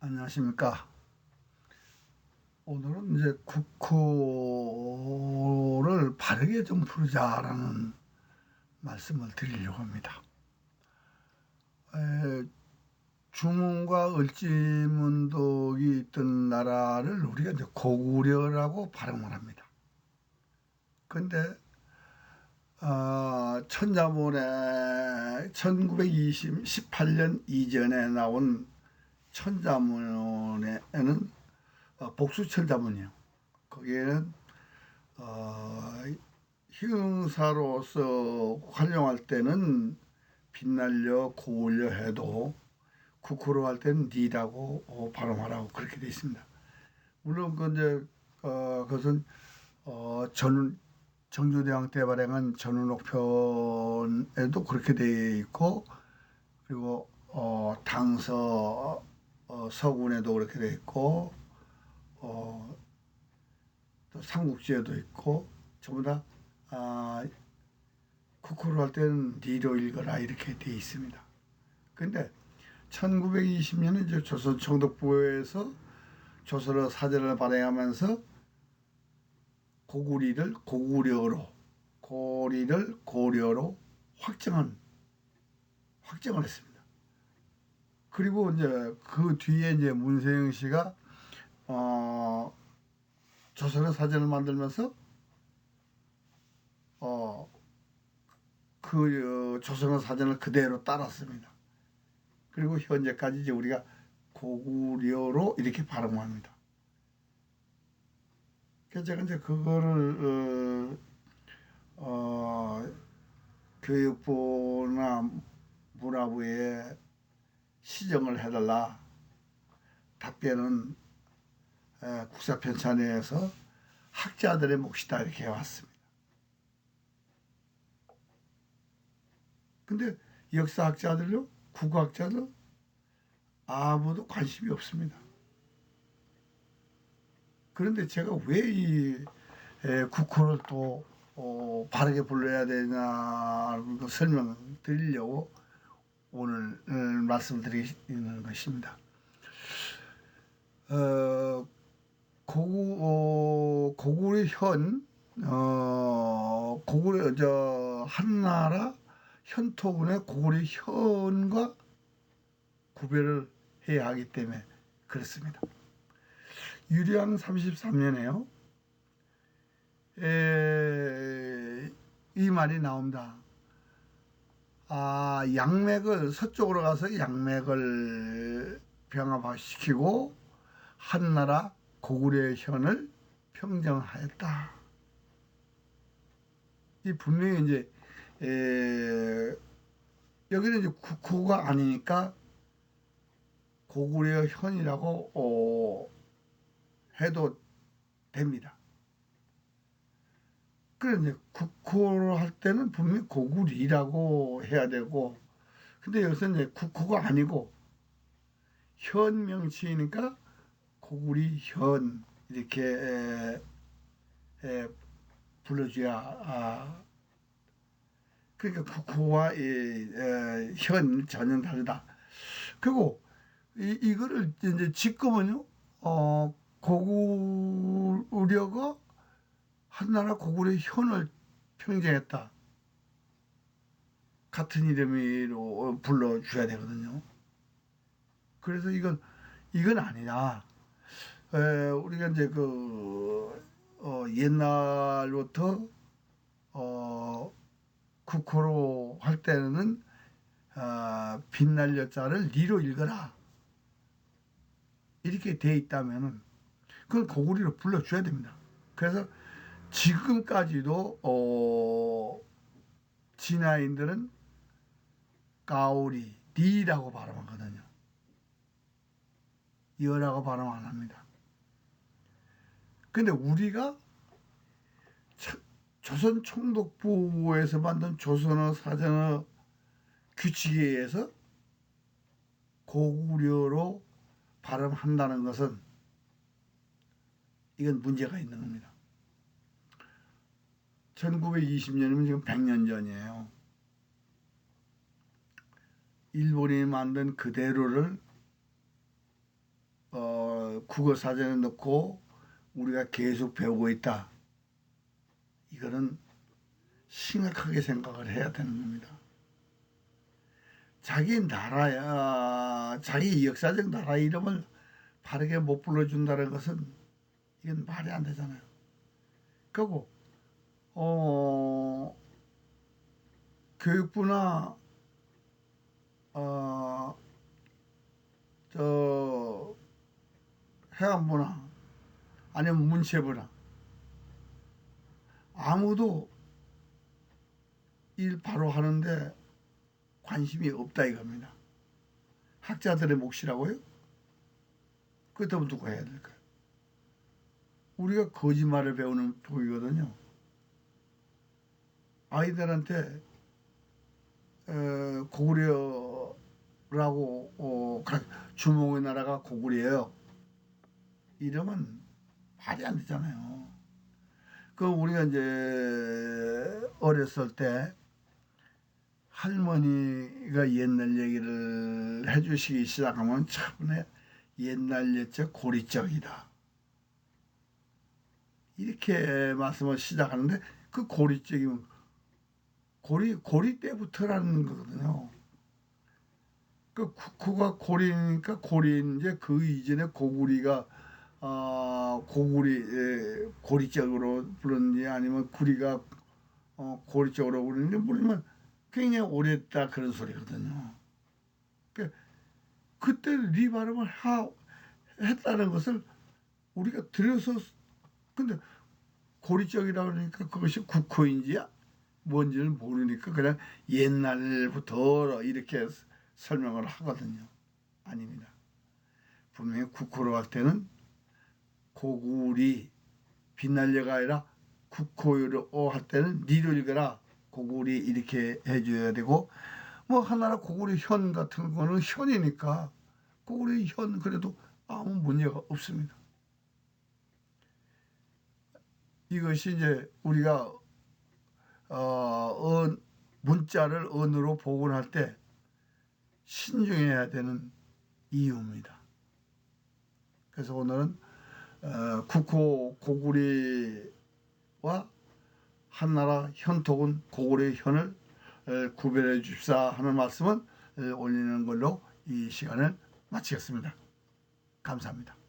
안녕하십니까. 오늘은 이제 국호를 바르게 좀 부르자라는 말씀을 드리려고 합니다. 주문과 을지문덕이 있던 나라를 우리가 이제 고구려라고 발음을 합니다. 근데 천자문에 1918년 이전에 나온 천자문에는 복수천자문이요. 거기에는 형사로서 활용할 때는 빛날려 고울려 해도 국호로 할 때는 니라고 발음하라고 그렇게 되어 있습니다. 물론 그것은 정조대왕 때 발행한 전운옥편에도 그렇게 되어 있고, 그리고 당서 서군에도 그렇게 되어 있고, 또 삼국지에도 있고, 전부 다 국호로 할 때는 니로 읽어라 이렇게 되어 있습니다. 근데 1920년에 이제 조선 총독부에서 조선어 사전을 발행하면서 고구리를 고구려로, 고리를 고려로 확정을 했습니다. 그리고 이제 그 뒤에 이제 문세영 씨가 조선어 사전을 만들면서 조선어 사전을 그대로 따랐습니다. 그리고 현재까지 이제 우리가 고구려로 이렇게 발음합니다. 그래서 제가 이제 그거를 교육부나 문화부에 시정을 해달라. 답변은 국사편찬회에서 학자들의 몫이다 이렇게 해왔습니다. 근데 역사학자들요, 국어학자들 아무도 관심이 없습니다. 그런데 제가 왜 이 국호를 또 바르게 불러야 되냐는 걸 설명드리려고 오늘 말씀드리는 것입니다. 고구려 한나라 현토군의 고구려 현과 구별을 해야 하기 때문에 그렇습니다. 유령 33년에요. 이 말이 나옵니다. 양맥을 서쪽으로 가서 양맥을 병합시키고 한나라 고구려의 현을 평정하였다. 이 분명히 이제 여기는 이제 국호가 아니니까 고구려 현이라고 해도 됩니다. 그런데 국호를 할 때는 분명히 고구리라고 해야 되고, 근데 여기서 이제 국호가 아니고 현 명칭이니까 고구리 현 이렇게 불러줘야. 그러니까 국호와 현 전혀 다르다. 그리고 이거를 이제 지금은요, 고구려가 한나라 고구려 현을 평정했다. 같은 이름으로 불러줘야 되거든요. 그래서 이건 아니라, 우리가 이제 옛날부터, 국호로 할 때는, 빛날려 자를 리로 읽어라. 이렇게 돼 있다면은, 그건 고구리로 불러줘야 됩니다. 그래서 지금까지도, 진화인들은 가오리, 리라고 발음하거든요. 여라고 발음 안 합니다. 근데 우리가 조선 총독부에서 만든 조선어 사전어 규칙에 의해서 고구려로 발음한다는 것은 이건 문제가 있는 겁니다. 1920년이면 지금 100년 전이에요. 일본이 만든 그대로를 국어 사전에 넣고 우리가 계속 배우고 있다. 이거는 심각하게 생각을 해야 되는 겁니다. 자기 나라야, 자기 역사적 나라 이름을 바르게 못 불러준다는 것은 이건 말이 안 되잖아요. 그리고 교육부나 저 해안부나 아니면 문체부나 아무도 일 바로 하는데 관심이 없다 이겁니다. 학자들의 몫이라고요? 그렇다면 누가 해야 될까요? 우리가 거짓말을 배우는 복이거든요. 아이들한테 고구려라고 주몽의 나라가 고구려예요. 이러면 말이 안 되잖아요. 그 우리가 이제 어렸을 때 할머니가 옛날 얘기를 해주시기 시작하면 참 옛날 옛적 고리적이다. 이렇게 말씀을 시작하는데 그 고리적이면 고리 때부터라는 거거든요. 그 국호가 고리니까 고리 이제 그 이전에 고구리가 고리적으로 부르는지 아니면 구리가 고리적으로 부르는지 모르면 굉장히 오래됐다 그런 소리거든요. 그때 네 발음을 했다는 것을 우리가 들여서 근데 고리적이라고 그러니까 그것이 국호인지 뭔지를 모르니까 그냥 옛날부터 이렇게 설명을 하거든요. 아닙니다. 분명히 국호로 할 때는 고구리 빛날려가 아니라 국호로 할 때는 니로 읽어라 고구리 이렇게 해줘야 되고 뭐 하나라 고구리 현 같은 거는 현이니까 고구리 현 그래도 아무 문제가 없습니다. 이것이 이제 우리가 문자를 언어로 복원할 때 신중해야 되는 이유입니다. 그래서 오늘은 국호 고구리와 한나라 현톡은 고구려의 현을 구별해 줍시다 하는 말씀을 올리는 걸로 이 시간을 마치겠습니다. 감사합니다.